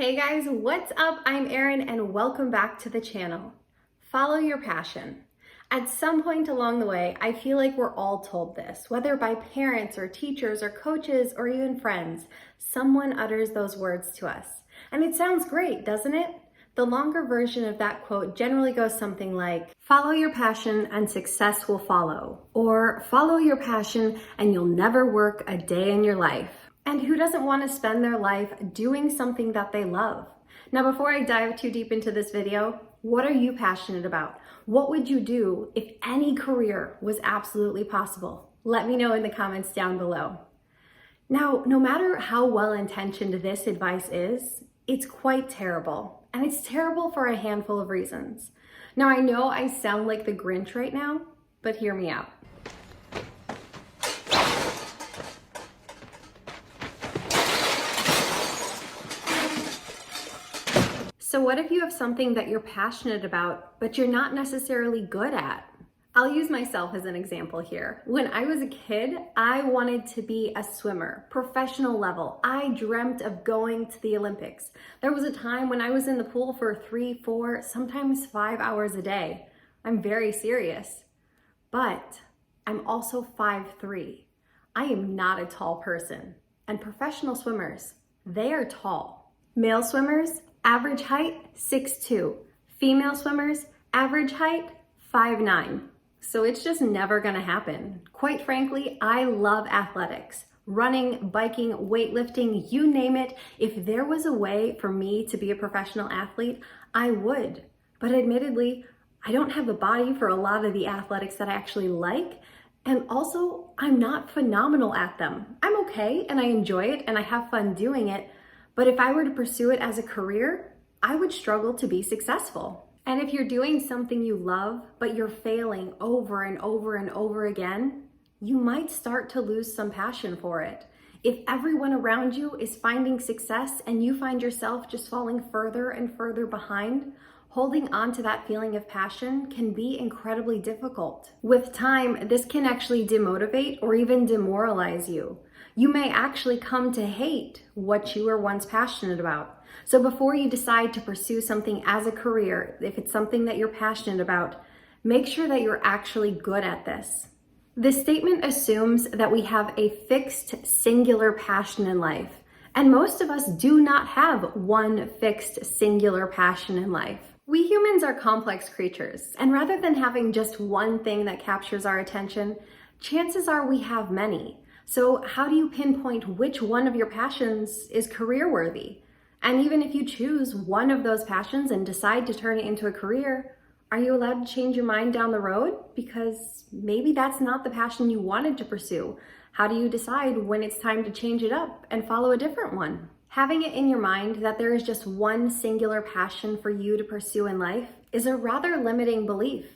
Hey guys, what's up? I'm Erin and welcome back to the channel. Follow your passion. At some point along the way, I feel like we're all told this, whether by parents or teachers or coaches or even friends, someone utters those words to us. And it sounds great, doesn't it? The longer version of that quote generally goes something like, follow your passion and success will follow, or follow your passion and you'll never work a day in your life. And who doesn't want to spend their life doing something that they love? Now, before I dive too deep into this video, what are you passionate about? What would you do if any career was absolutely possible? Let me know in the comments down below. Now, no matter how well-intentioned this advice is, it's quite terrible. And it's terrible for a handful of reasons. Now, I know I sound like the Grinch right now, but hear me out. So what if you have something that you're passionate about, but you're not necessarily good at? I'll use myself as an example here. When I was a kid, I wanted to be a swimmer, professional level. I dreamt of going to the Olympics. There was a time when I was in the pool for 3, 4, sometimes 5 hours a day. I'm very serious. But I'm also 5'3". I am not a tall person. And professional swimmers, they are tall. Male swimmers, average height, 6'2". Female swimmers, average height, 5'9". So it's just never gonna happen. Quite frankly, I love athletics. Running, biking, weightlifting, you name it. If there was a way for me to be a professional athlete, I would. But admittedly, I don't have the body for a lot of the athletics that I actually like. And also, I'm not phenomenal at them. I'm okay and I enjoy it and I have fun doing it. But if I were to pursue it as a career, I would struggle to be successful. And if you're doing something you love, but you're failing over and over and over again, you might start to lose some passion for it. If everyone around you is finding success and you find yourself just falling further and further behind, holding on to that feeling of passion can be incredibly difficult. With time, this can actually demotivate or even demoralize you. You may actually come to hate what you were once passionate about. So before you decide to pursue something as a career, if it's something that you're passionate about, make sure that you're actually good at this. This statement assumes that we have a fixed, singular passion in life. And most of us do not have one fixed, singular passion in life. We humans are complex creatures, and rather than having just one thing that captures our attention, chances are we have many. So how do you pinpoint which one of your passions is career-worthy? And even if you choose one of those passions and decide to turn it into a career, are you allowed to change your mind down the road? Because maybe that's not the passion you wanted to pursue. How do you decide when it's time to change it up and follow a different one? Having it in your mind that there is just one singular passion for you to pursue in life is a rather limiting belief.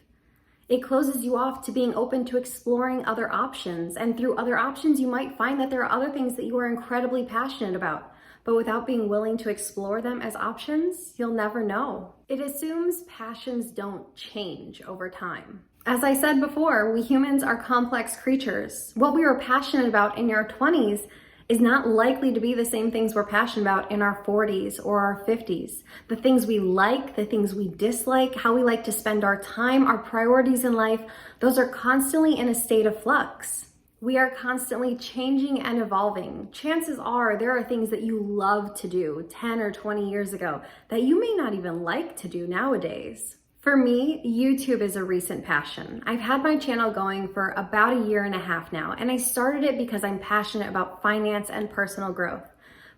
It closes you off to being open to exploring other options, and through other options you might find that there are other things that you are incredibly passionate about. But without being willing to explore them as options, you'll never know. It assumes passions don't change over time. As I said before, we humans are complex creatures. What we were passionate about in our 20s is not likely to be the same things we're passionate about in our 40s or our 50s. The things we like, the things we dislike, how we like to spend our time, our priorities in life, those are constantly in a state of flux. We are constantly changing and evolving. Chances are there are things that you love to do 10 or 20 years ago that you may not even like to do nowadays. For me, YouTube is a recent passion. I've had my channel going for about 1.5 years now, and I started it because I'm passionate about finance and personal growth.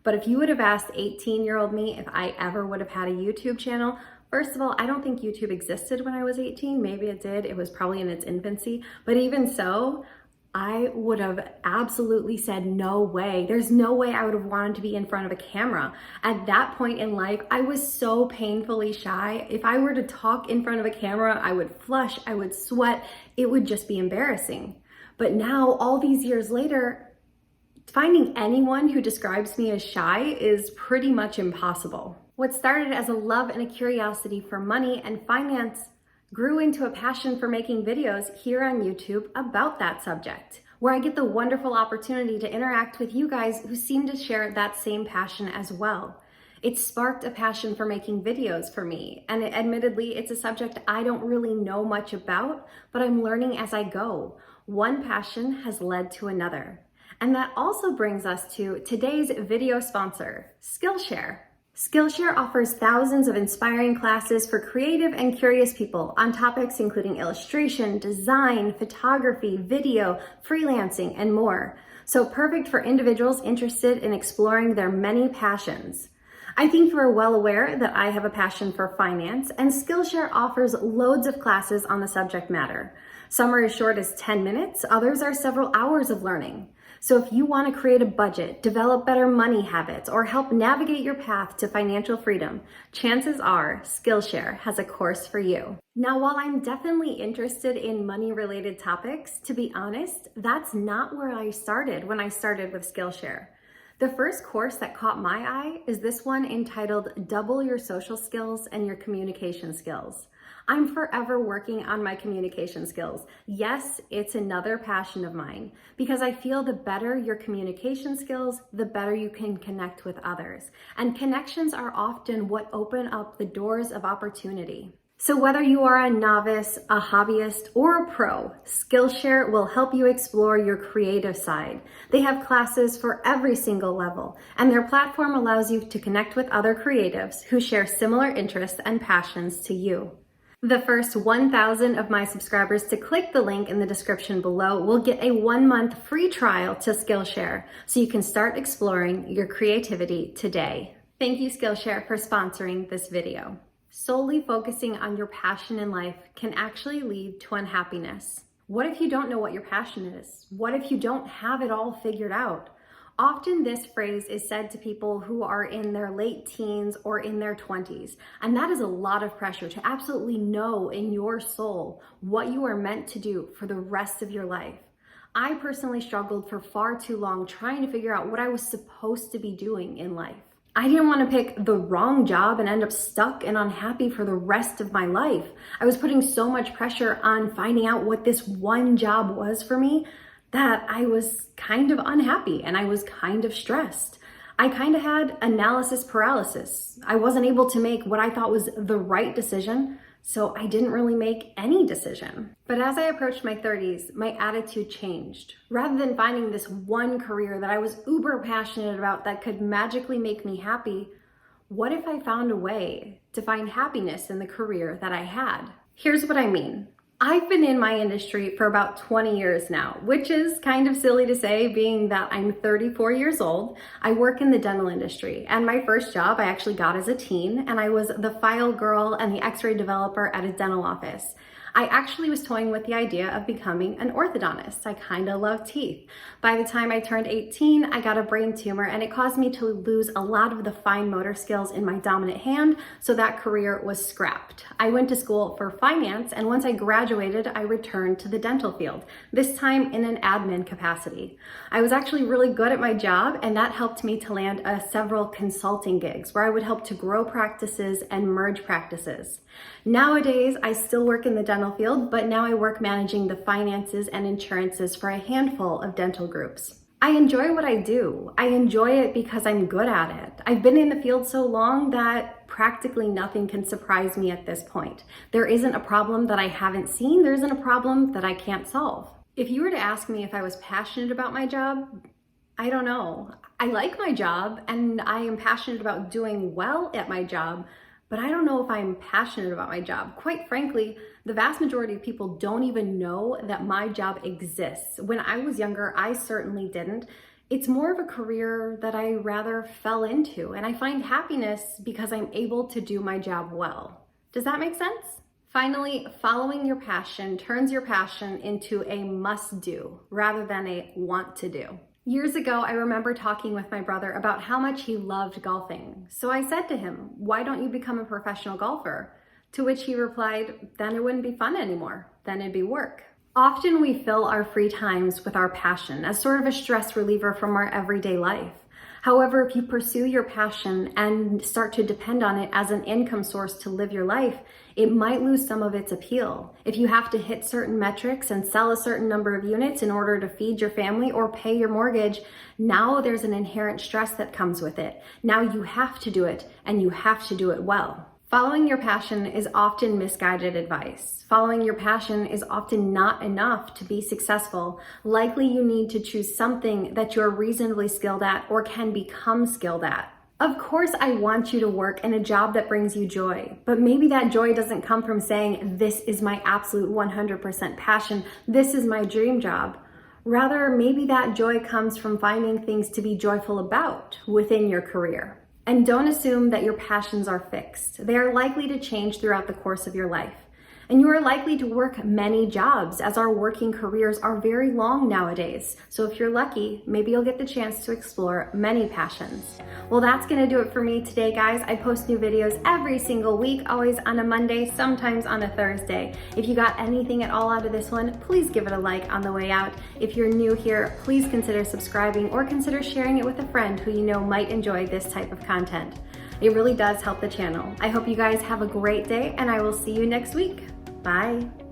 But if you would have asked 18-year-old me if I ever would have had a YouTube channel, first of all, I don't think YouTube existed when I was 18. Maybe it did. It was probably in its infancy. But even so, I would have absolutely said no way. There's no way I would have wanted to be in front of a camera. At that point in life, I was so painfully shy. If I were to talk in front of a camera, I would flush, I would sweat. It would just be embarrassing. But now, all these years later, finding anyone who describes me as shy is pretty much impossible. What started as a love and a curiosity for money and finance grew into a passion for making videos here on YouTube about that subject, where I get the wonderful opportunity to interact with you guys who seem to share that same passion as well. It sparked a passion for making videos for me, and admittedly, it's a subject I don't really know much about, but I'm learning as I go. One passion has led to another. And that also brings us to today's video sponsor, Skillshare. Skillshare offers thousands of inspiring classes for creative and curious people on topics including illustration, design, photography, video, freelancing, and more. So perfect for individuals interested in exploring their many passions. I think you are well aware that I have a passion for finance, and Skillshare offers loads of classes on the subject matter. Some are as short as 10 minutes, others are several hours of learning. So if you want to create a budget, develop better money habits, or help navigate your path to financial freedom, chances are Skillshare has a course for you. Now, while I'm definitely interested in money-related topics, to be honest, that's not where I started when I started with Skillshare. The first course that caught my eye is this one entitled Double Your Social Skills and Your Communication Skills. I'm forever working on my communication skills. Yes, it's another passion of mine because I feel the better your communication skills, the better you can connect with others. And connections are often what open up the doors of opportunity. So whether you are a novice, a hobbyist, or a pro, Skillshare will help you explore your creative side. They have classes for every single level, and their platform allows you to connect with other creatives who share similar interests and passions to you. The first 1,000 of my subscribers to click the link in the description below will get a 1-month free trial to Skillshare, so you can start exploring your creativity today. Thank you, Skillshare, for sponsoring this video. Solely focusing on your passion in life can actually lead to unhappiness. What if you don't know what your passion is? What if you don't have it all figured out? Often this phrase is said to people who are in their late teens or in their 20s, and that is a lot of pressure to absolutely know in your soul what you are meant to do for the rest of your life. I personally struggled for far too long trying to figure out what I was supposed to be doing in life. I didn't want to pick the wrong job and end up stuck and unhappy for the rest of my life. I was putting so much pressure on finding out what this one job was for me that I was kind of unhappy and I was kind of stressed. I kind of had analysis paralysis. I wasn't able to make what I thought was the right decision, so I didn't really make any decision. But as I approached my 30s, my attitude changed. Rather than finding this one career that I was uber passionate about that could magically make me happy, what if I found a way to find happiness in the career that I had? Here's what I mean. I've been in my industry for about 20 years now, which is kind of silly to say, being that I'm 34 years old. I work in the dental industry, and my first job I actually got as a teen, and I was the file girl and the x-ray developer at a dental office. I actually was toying with the idea of becoming an orthodontist. I kind of love teeth. By the time I turned 18, I got a brain tumor, and it caused me to lose a lot of the fine motor skills in my dominant hand, so that career was scrapped. I went to school for finance, and once I graduated, I returned to the dental field, this time in an admin capacity. I was actually really good at my job, and that helped me to land several consulting gigs where I would help to grow practices and merge practices. Nowadays, I still work in the dental field, but now I work managing the finances and insurances for a handful of dental groups. I enjoy what I do. I enjoy it because I'm good at it. I've been in the field so long that practically nothing can surprise me at this point. There isn't a problem that I haven't seen. There isn't a problem that I can't solve. If you were to ask me if I was passionate about my job, I don't know. I like my job and I am passionate about doing well at my job, but I don't know if I'm passionate about my job. Quite frankly, the vast majority of people don't even know that my job exists. When I was younger, I certainly didn't. It's more of a career that I rather fell into, and I find happiness because I'm able to do my job well. Does that make sense? Finally, following your passion turns your passion into a must-do rather than a want-to-do. Years ago, I remember talking with my brother about how much he loved golfing. So I said to him, "Why don't you become a professional golfer?" To which he replied, "Then it wouldn't be fun anymore. Then it'd be work." Often we fill our free times with our passion as sort of a stress reliever from our everyday life. However, if you pursue your passion and start to depend on it as an income source to live your life, it might lose some of its appeal. If you have to hit certain metrics and sell a certain number of units in order to feed your family or pay your mortgage, now there's an inherent stress that comes with it. Now you have to do it, and you have to do it well. Following your passion is often misguided advice. Following your passion is often not enough to be successful. Likely you need to choose something that you're reasonably skilled at or can become skilled at. Of course, I want you to work in a job that brings you joy, but maybe that joy doesn't come from saying, this is my absolute 100% passion, this is my dream job. Rather, maybe that joy comes from finding things to be joyful about within your career. And don't assume that your passions are fixed. They are likely to change throughout the course of your life. And you are likely to work many jobs, as our working careers are very long nowadays. So if you're lucky, maybe you'll get the chance to explore many passions. Well, that's gonna do it for me today, guys. I post new videos every single week, always on a Monday, sometimes on a Thursday. If you got anything at all out of this one, please give it a like on the way out. If you're new here, please consider subscribing or consider sharing it with a friend who you know might enjoy this type of content. It really does help the channel. I hope you guys have a great day, and I will see you next week. Bye.